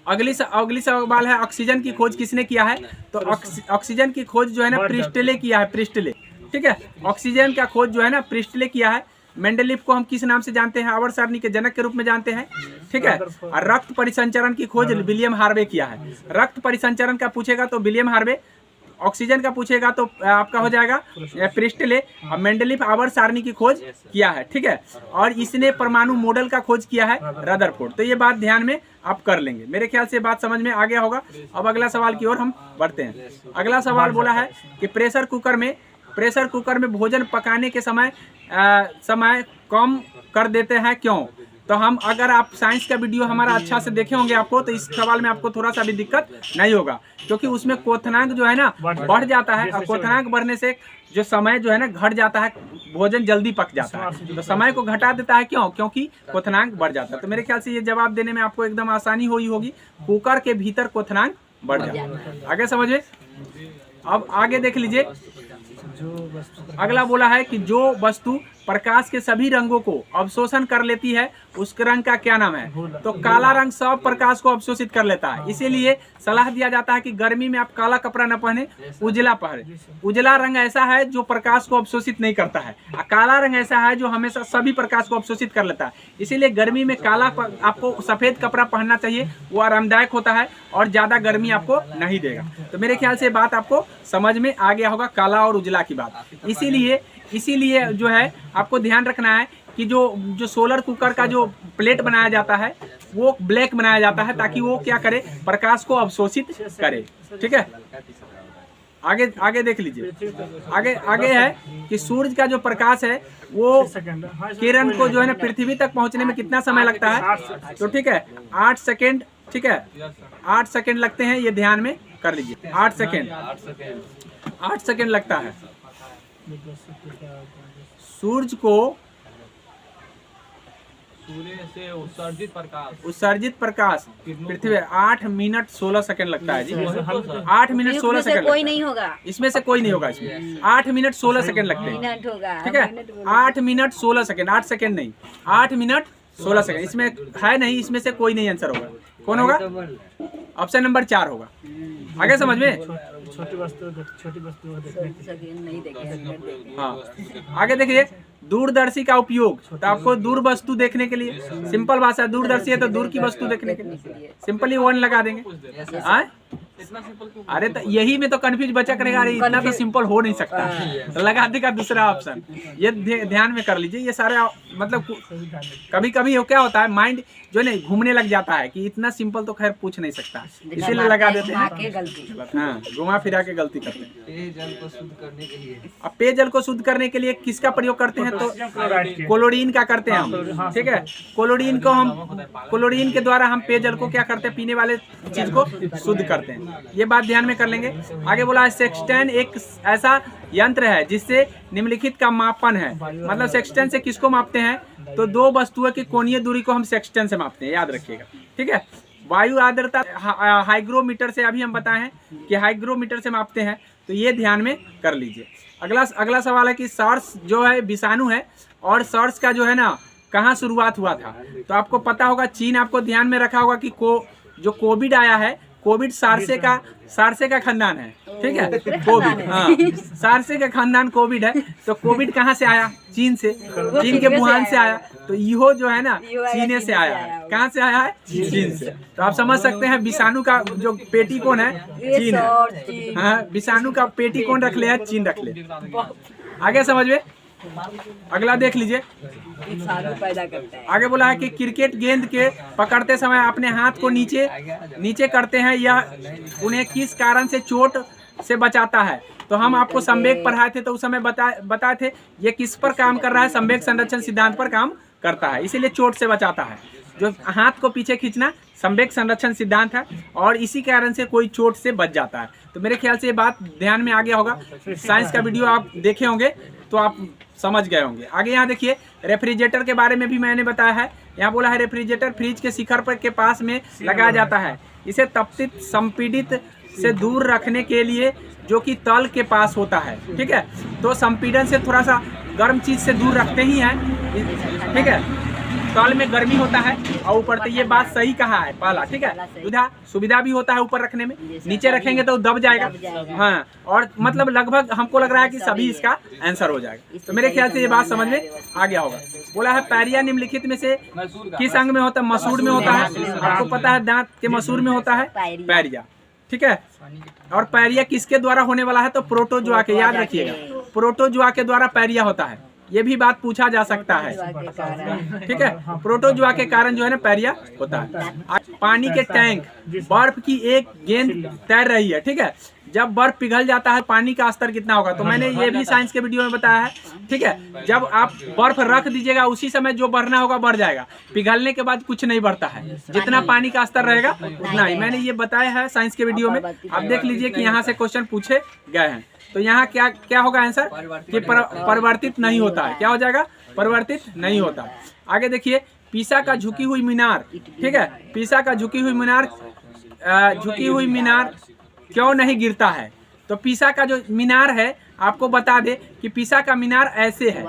अगली सवाल है ऑक्सीजन की खोज किसने किया है। तो ऑक्सीजन की खोज जो है ना प्रिस्टले किया है, प्रिस्टले, ठीक है। ऑक्सीजन का खोज जो है ना प्रिस्टले किया है। मेंडेलीफ को हम किस नाम से जानते हैं, आवर्त सारणी के जनक के रूप में जानते हैं, ठीक है। और रक्त परिसंचरण की खोज विलियम हार्वे किया है। रक्त परिसंचरण का पूछेगा तो विलियम हार्वे, ऑक्सीजन का पूछेगा तो आपका हो जाएगा प्रिस्टले। और मेंडेलीफ आवर्त सारणी की खोज किया है, ठीक है। और इसने परमाणु मॉडल का खोज किया है रदरफोर्ड। तो ये बात ध्यान में आप कर लेंगे। मेरे ख्याल से बात समझ में आ गया होगा। अब अगला सवाल की ओर हम बढ़ते हैं। अगला सवाल बोला है कि प्रेशर कुकर में भोजन पकाने के समय कम कर देते हैं क्यों। तो हम अगर आप साइंस का वीडियो हमारा अच्छा से देखे होंगे आपको, तो इस सवाल में आपको थोड़ा सा भी दिक्कत नहीं होगा, क्योंकि उसमें क्वथनांक जो है ना बढ़ जाता है, और क्वथनांक बढ़ने से जो समय जो है ना घट जाता है, भोजन जल्दी पक जाता है, तो समय को घटा देता है। क्यों? क्योंकि क्वथनांक बढ़ जाता है। तो मेरे ख्याल से ये जवाब देने में आपको एकदम आसानी हुई होगी, कुकर के भीतर क्वथनांक बढ़ जाता है। आगे समझिए, अब आगे देख लीजिए, अगला बोला है कि जो वस्तु प्रकाश के सभी रंगों को अवशोषण कर लेती है उस रंग का क्या नाम है? तो काला रंग सब प्रकाश को अवशोषित कर लेता है, इसीलिए सलाह दिया जाता है कि गर्मी में आप काला कपड़ा न पहने, उजला पहने। उजला रंग ऐसा है जो प्रकाश को अवशोषित नहीं करता है, और काला रंग ऐसा है जो हमेशा सभी प्रकाश को अवशोषित कर लेता है। इसीलिए गर्मी में काला आपको सफेद कपड़ा पहनना चाहिए, वो आरामदायक होता है और ज्यादा गर्मी आपको नहीं देगा। तो मेरे ख्याल से बात आपको समझ में आ गया होगा, काला और उजला की बात। इसीलिए जो है आपको ध्यान रखना है कि जो सोलर कुकर का जो प्लेट बनाया जाता है वो ब्लैक बनाया जाता है, ताकि वो क्या करे, प्रकाश को अवशोषित करे। ठीक है, आगे देख लीजिए, आगे है कि सूर्य का जो प्रकाश है वो किरण को जो है ना पृथ्वी तक पहुंचने में कितना समय लगता है? तो ठीक है, 8 सेकेंड। ठीक है, 8 सेकेंड लगते हैं, ये ध्यान में कर लीजिए। 8 सेकेंड लगता है सूर्य को सूर्य से उत्सर्जित प्रकाश पृथ्वी 8 मिनट 16 सेकंड लगता है जी। 8 मिनट 16 सेकंड कोई नहीं होगा, इसमें से कोई नहीं होगा, इसमें 8 मिनट 16 सेकंड लगते हैं। ठीक है, 8 मिनट 16 सेकंड, 8 सेकंड नहीं, 8 मिनट 16 सेकंड। इसमें है नहीं, इसमें से कोई नहीं आंसर होगा। कौन होगा? ऑप्शन नंबर 4 होगा। आगे समझ में, छोटी वस्तु नहीं देखे। हाँ, आगे देखिए, दूरदर्शी का उपयोग। तो आपको दूर वस्तु देखने के लिए, सिंपल भाषा, दूरदर्शी है तो दूर की वस्तु देखने के लिए सिंपली 1 लगा देंगे। इतना सिंपल क्यों? अरे तो यही में तो कंफ्यूज बच्चा करेगा, अरे इतना तो सिंपल हो नहीं सकता, तो लगा देगा दूसरा ऑप्शन। ये ध्यान में कर लीजिए, ये सारे मतलब कभी कभी क्या होता है, माइंड जो है ना घूमने लग जाता है कि इतना सिंपल तो खैर पूछ नहीं सकता, इसीलिए लगा देते हैं। हाँ, घुमा फिरा के गलती करते हैं। पेयजल को शुद्ध करने के लिए, अब पेयजल को शुद्ध करने के लिए किसका प्रयोग करते हैं? तो क्लोरीन का करते हैं हम। ठीक है, क्लोरीन के द्वारा हम पेयजल को क्या करते हैं, पीने वाले चीज को शुद्ध करते हैं। ये बात ध्यान में कर लेंगे। आगे बोला है सेक्सटेन एक ऐसा यंत्र है जिससे निम्नलिखित का मापन है। मतलब सेक्सटेन से किसको मापते हैं? तो 2 वस्तुओं की कोणीय दूरी को हम सेक्सटेन से मापते हैं, याद रखिएगा। ठीक है, वायु आर्द्रता हाइग्रोमीटर से, अभी हम बताए हैं कि हाइग्रोमीटर से मापते हैं, तो ये ध्यान में कर लीजिए। अगला सवाल है कि सार्स जो है विषाणु है, और सार्स का जो है ना कहाँ शुरुआत हुआ था? तो आपको पता होगा, चीन आपको ध्यान में रखा होगा कि जो कोविड आया है, कोविड सार्से का खानदान है। ठीक है, कोविड, हाँ, सार्से का खानदान कोविड है। तो कोविड कहाँ से आया? चीन से, चीन के वुहान से आया। तो इहो जो है ना चीन से आया है। कहाँ से आया है? चीन से। तो आप समझ सकते हैं विषाणु का जो पेटी कौन है? चीन है। हाँ, विषाणु का पेटी कौन रख ले है? चीन रख ले। आगे समझ में, अगला देख लीजिए। पैदा करता है। आगे बोला है कि क्रिकेट गेंद के पकड़ते समय अपने हाथ को नीचे करते हैं, यह उन्हें किस कारण से चोट से बचाता है? तो हम आपको संवेग पढ़ाए थे, तो उस समय बताए थे ये किस पर काम कर रहा है? संवेग संरक्षण सिद्धांत पर काम करता है, इसीलिए चोट से बचाता है। जो हाथ को पीछे खींचना संवेग संरक्षण सिद्धांत है, और इसी कारण से कोई चोट से बच जाता है। तो मेरे ख्याल से ये बात ध्यान में आ गया होगा। साइंस का वीडियो आप देखे होंगे तो आप समझ गए होंगे। आगे यहाँ देखिए, रेफ्रिजरेटर के बारे में भी मैंने बताया है। यहाँ बोला है रेफ्रिजरेटर फ्रिज के शिखर पर के पास में लगाया जाता है, इसे तपित संपीड़ित से दूर रखने के लिए, जो कि तल के पास होता है। ठीक है, तो संपीड़न से थोड़ा सा गर्म चीज से दूर रखते ही हैं। ठीक है, तल में गर्मी होता है और ऊपर, तो ये बात सही कहा है पहला। ठीक है, सुविधा भी होता है ऊपर रखने में, नीचे रखेंगे तो दब जाएगा। हाँ, और मतलब लगभग हमको लग रहा है कि सभी इसका आंसर हो जाएगा। तो मेरे ख्याल से ये बात समझ में आ गया होगा। बोला है पैरिया निम्नलिखित में से किस अंग में होता है? मसूड़ में होता है। आपको पता है दांत के मसूड़ में होता है पैरिया। ठीक है, और पैरिया किसके द्वारा होने वाला है? तो प्रोटोजोआ के, याद रखिएगा, प्रोटोजोआ के द्वारा पैरिया होता है। ये भी बात पूछा जा सकता है। ठीक है, प्रोटोजोआ के कारण जो है ना पैरिया होता है। पानी के टैंक, बर्फ की एक गेंद तैर रही है। ठीक है, जब बर्फ पिघल जाता है पानी का स्तर कितना होगा, तो मैंने ये भी साइंस के वीडियो में बताया है, ठीक है। जब आप बर्फ रख दीजिएगा उसी समय जो बढ़ना होगा बढ़ जाएगा, पिघलने के बाद कुछ नहीं बढ़ता है, जितना पानी का स्तर रहेगा उतना ही। मैंने ये बताया है साइंस के वीडियो में, आप देख लीजिए कि यहाँ से क्वेश्चन पूछे गए हैं। तो यहाँ क्या क्या होगा आंसर कि परिवर्तित नहीं होता है, क्या हो जाएगा, परिवर्तित नहीं होता। आगे देखिए, पीसा का झुकी हुई मीनार, ठीक है, पीसा का झुकी हुई मीनार क्यों नहीं गिरता है। तो पीसा का जो मीनार है आपको बता दे कि पीसा का मीनार ऐसे है,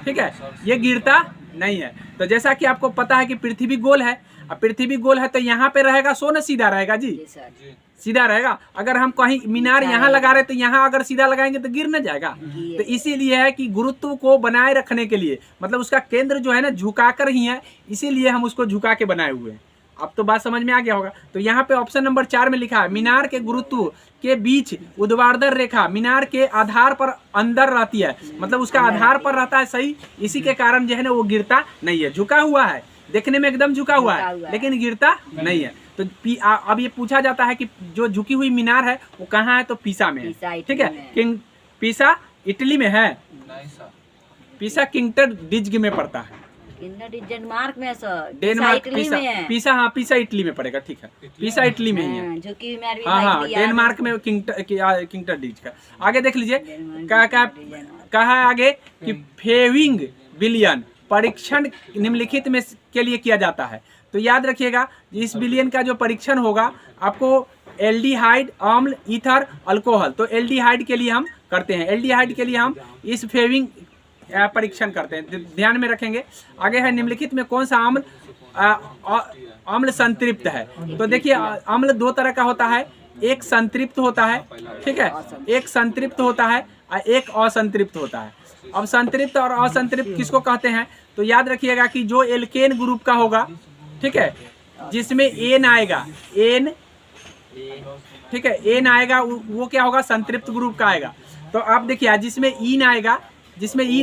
ठीक है, ये गिरता नहीं है। तो जैसा कि आपको पता है कि पृथ्वी गोल है, अब पृथ्वी गोल है तो यहाँ पे रहेगा सो न सीधा रहेगा जी, सीधा रहेगा। अगर हम कहीं मीनार यहाँ लगा रहे तो यहाँ अगर सीधा लगाएंगे तो गिर न जाएगा। तो इसीलिए है कि गुरुत्व को बनाए रखने के लिए, मतलब उसका केंद्र जो है ना झुका कर ही है, इसीलिए हम उसको झुका के बनाए हुए हैं। अब तो बात समझ में आ गया होगा। तो यहाँ पे ऑप्शन नंबर 4 में लिखा है, मीनार के गुरुत्व के बीच ऊर्ध्वाधर रेखा मीनार के आधार पर अंदर रहती है, मतलब उसका आधार पर रहता है, सही। इसी के कारण जो है ना वो गिरता नहीं है, झुका हुआ है, देखने में एकदम झुका हुआ है लेकिन गिरता नहीं है। तो अब ये पूछा जाता है कि जो झुकी हुई मीनार है वो कहाँ है, तो पीसा में है, ठीक है। पीसा इटली में है, पीसा किंगटन में पड़ता है, डेनमार्क में सर, डेनमार्क इटली में है। पीसा, हाँ पीसा इटली में पड़ेगा, ठीक है, पीसा इटली में ही है, झुकी मीनार भी हाँ डेनमार्क में किंगटन डिज का। आगे देख लीजिए, कहा आगे कि फेविंग बिलियन परीक्षण निम्नलिखित में के लिए किया जाता है। तो याद रखिएगा, इस बिलियन का जो परीक्षण होगा आपको एल्डिहाइड, अम्ल, ईथर, अल्कोहल, तो एल्डिहाइड के लिए हम करते हैं, एल्डिहाइड के लिए हम इस फेविंग परीक्षण करते हैं, ध्यान में रखेंगे। आगे है, निम्नलिखित में कौन सा अम्ल संतृप्त है। तो देखिए अम्ल दो तरह का होता है, एक संतृप्त होता है, ठीक है, एक संतृप्त होता है और एक असंतृप्त होता है। अब संतृप्त और असंतृप्त किसको कहते हैं, तो याद रखिएगा कि जो एल्केन ग्रुप का होगा, ठीक है, जिसमें एन आएगा, एन, ठीक है, एन आएगा, वो क्या होगा, संतृप्त ग्रुप का आएगा। तो आप देखिए जिसमें ईन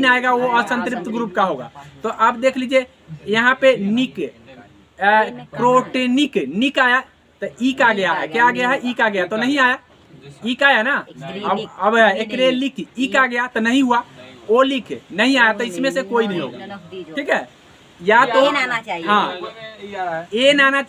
आएगा, वो असंतृप्त ग्रुप का होगा। तो आप देख लीजिए यहाँ पे निक, प्रोटेनिक, निक आया तो ई का गया है, क्या आ गया है, ई का गया, तो नहीं आया, ई का है ना। अब एक्रेलिक, ई का गया तो नहीं हुआ, ओलिक नहीं आया, तो इसमें से कोई नहीं होगा, ठीक है। या तो हाँ ए लाना,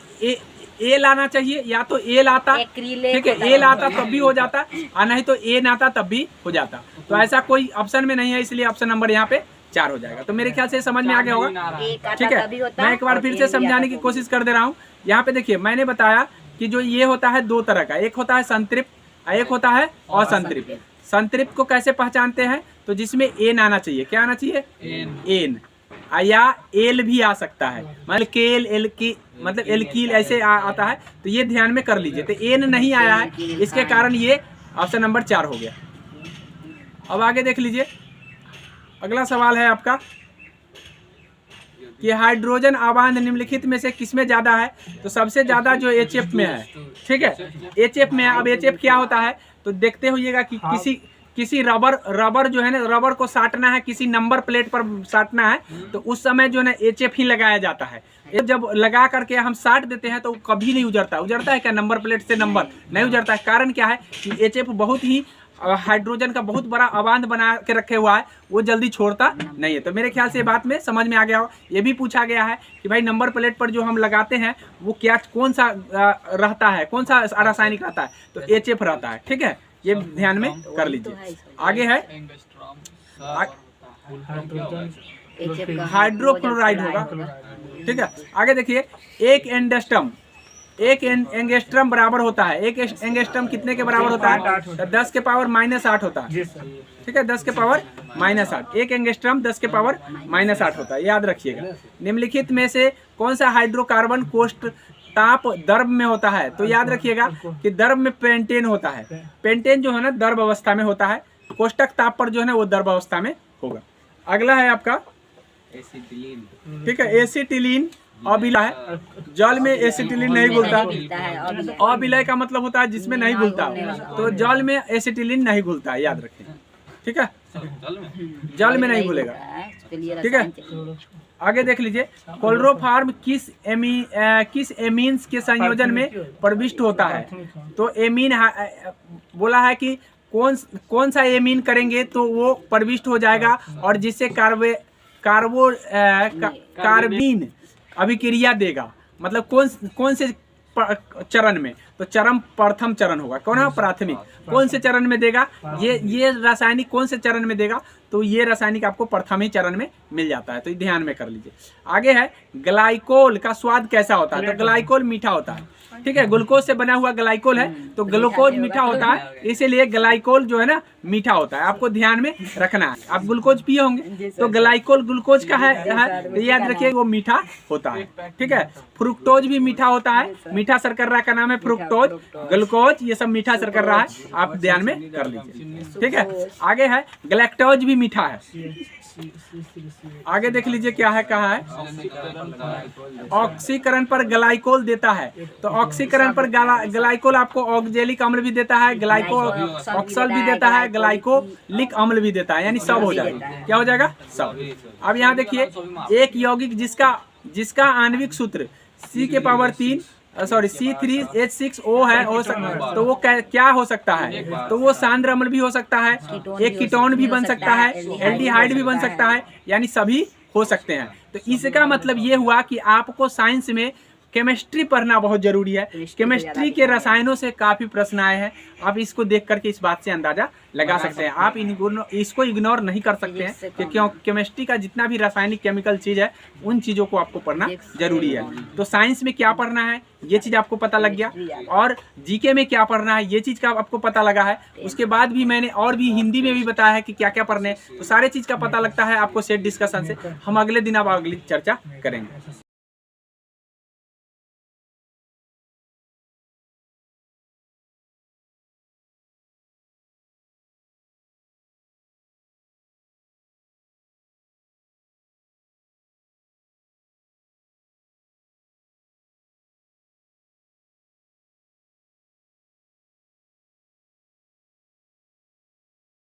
ए लाना चाहिए, या तो ए लाता, ठीक है, ए लाता तब भी हो जाता, और नहीं तो ए नाता तब भी हो जाता। तो ऐसा कोई ऑप्शन में नहीं है, इसलिए ऑप्शन नंबर यहाँ पे 4 हो जाएगा। तो मेरे ख्याल से समझ में आ गया होगा, ठीक है। मैं एक बार फिर से समझाने की कोशिश कर दे रहा हूँ। यहाँ पे देखिए मैंने बताया कि जो ये होता है दो तरह का, एक होता है संतृप्त, एक होता है असंतृप्त। संतृप्त को कैसे पहचानते हैं, तो जिसमें एन आना चाहिए, क्या आना चाहिए, एन, या एल भी आ सकता है, मतलब केल, एल की, मतलब एल्कील ऐसे आता है, तो ये ध्यान में कर लीजिए। तो एन नहीं आया है, इसके कारण ये ऑप्शन नंबर 4 हो गया। अब आगे देख लीजिए, अगला सवाल है आपका कि हाइड्रोजन आबाद निम्नलिखित में से किसमें ज्यादा है। तो सबसे ज्यादा जो HF में है, ठीक है, HF में है। अब HF क्या होता है, तो देखते होइएगा कि किसी रबर जो है ना, रबर को साटना है, किसी नंबर प्लेट पर साटना है, तो उस समय जो है ना HF ही लगाया जाता है। जब लगा करके हम साट देते हैं तो कभी नहीं उजड़ता है क्या, नंबर प्लेट से नंबर नहीं उजड़ता है। कारण क्या है कि HF बहुत ही हाइड्रोजन का बहुत बड़ा आबाद बना के रखे हुआ है, वो जल्दी छोड़ता नहीं है। तो मेरे ख्याल से बात में समझ में आ गया हो। ये भी पूछा गया है कि भाई नंबर प्लेट पर जो हम लगाते हैं वो क्या, कौन सा रहता है, कौन सा रासायनिक रहता है, तो HF रहता है, ठीक है, ये ध्यान में कर लीजिए। आगे है हाइड्रोक्लोराइड होगा, ठीक है। आगे देखिए, एक एंगस्ट्रम बराबर होता है, एक एंगस्ट्रम कितने के बराबर होता है, तो 10 के पावर -8 होता है, ठीक है, 10 के पावर -8, एक एंगस्ट्रम 10 के पावर -8 होता है, याद रखिएगा। निम्नलिखित में से कौन सा हाइड्रोकार्बन कोष्ठ ताप द्रव में होता है, तो याद रखिएगा कि द्रव में पेंटेन होता है, पेंटेन जो है ना द्रव अवस्था में होता है, कोष्ठक ताप पर जो है ना वो द्रव अवस्था में होगा। अगला है आपका एसिटिलीन, ठीक है, एसिटिलीन अविलय है, जल में एसिटिलीन नहीं घुलता, अविलय का मतलब होता है जिसमें नहीं घुलता, तो जल में एसिटिलीन नहीं घुलता है, याद रखें, ठीक है, जल में नहीं घुलेगा। चलिए ठीक है। रसायन चलिए। आगे देख लीजिए, क्लोरोफॉर्म किस एमीन्स के संयोजन में प्रविष्ट होता है। तो एमीन बोला है कि कौन सा एमीन करेंगे तो वो प्रविष्ट हो जाएगा, और जिससे कार्बीन अभिक्रिया देगा। मतलब कौन से चरण में, तो चरण प्रथम चरण होगा। कौन है? प्राथमिक। कौन से चरण में देगा? ये रासायनिक कौन से चरण में देगा? तो ये रासायनिक आपको प्रथम चरण में मिल जाता है, तो ये ध्यान में कर लीजिए। आगे है, ग्लाइकोल का स्वाद कैसा होता है। तो ग्लाइकोल मीठा होता है, ठीक है। ग्लूकोज से बना हुआ ग्लाइकोल है, तो ग्लूकोज मीठा होता है, इसीलिए ग्लाइकोल जो है ना मीठा होता है। आपको ध्यान में रखना है। आप ग्लूकोज पिए होंगे, तो ग्लाइकोल ग्लूकोज का है तो याद रखिए वो मीठा होता है, ठीक है। फ्रुक्टोज भी मीठा होता है, मीठा शर्करा का नाम है फ्रुक्टोज। ग्लूकोज ये सब मीठा शर्करा है, आप ध्यान में कर लीजिए, ठीक है। आगे है, गैलेक्टोज भी मीठा है। आगे देख लीजिए क्या है, कहा है, ऑक्सीकरण पर ग्लाइकोल देता है। तो ऑक्सीकरण पर ग्लाइकोल आपको ऑक्जेलिक अम्ल भी देता है, ग्लाइको ऑक्सल भी देता है, ग्लाइकोलिक अम्ल भी देता है, यानी सब हो जाएगा। क्या हो जाएगा? सब। अब यहाँ देखिए, एक यौगिक जिसका आणविक सूत्र C3H6O है, तो वो क्या हो सकता है? तो वो सांद्र अम्ल भी हो सकता है, एक कीटोन भी बन सकता है, एल्डिहाइड भी बन सकता है, यानी सभी हो सकते हैं। तो इसका मतलब ये हुआ कि आपको साइंस में केमिस्ट्री पढ़ना बहुत जरूरी है। केमिस्ट्री के रसायनों से काफी प्रश्न आए हैं, आप इसको देख करके इस बात से अंदाजा लगा सकते हैं। आप इसको इग्नोर नहीं कर सकते हैं कि क्यों केमिस्ट्री का जितना भी रासायनिक केमिकल चीज है उन चीजों को आपको पढ़ना जरूरी है। तो साइंस में क्या पढ़ना है ये चीज आपको पता लग गया, और जीके में क्या पढ़ना है ये चीज का आपको पता लगा है। उसके बाद भी मैंने और भी हिंदी में भी बताया है कि क्या क्या पढ़ने, तो सारे चीज का पता लगता है आपको सेट डिस्कशन से। हम अगले दिन अब अगली चर्चा करेंगे।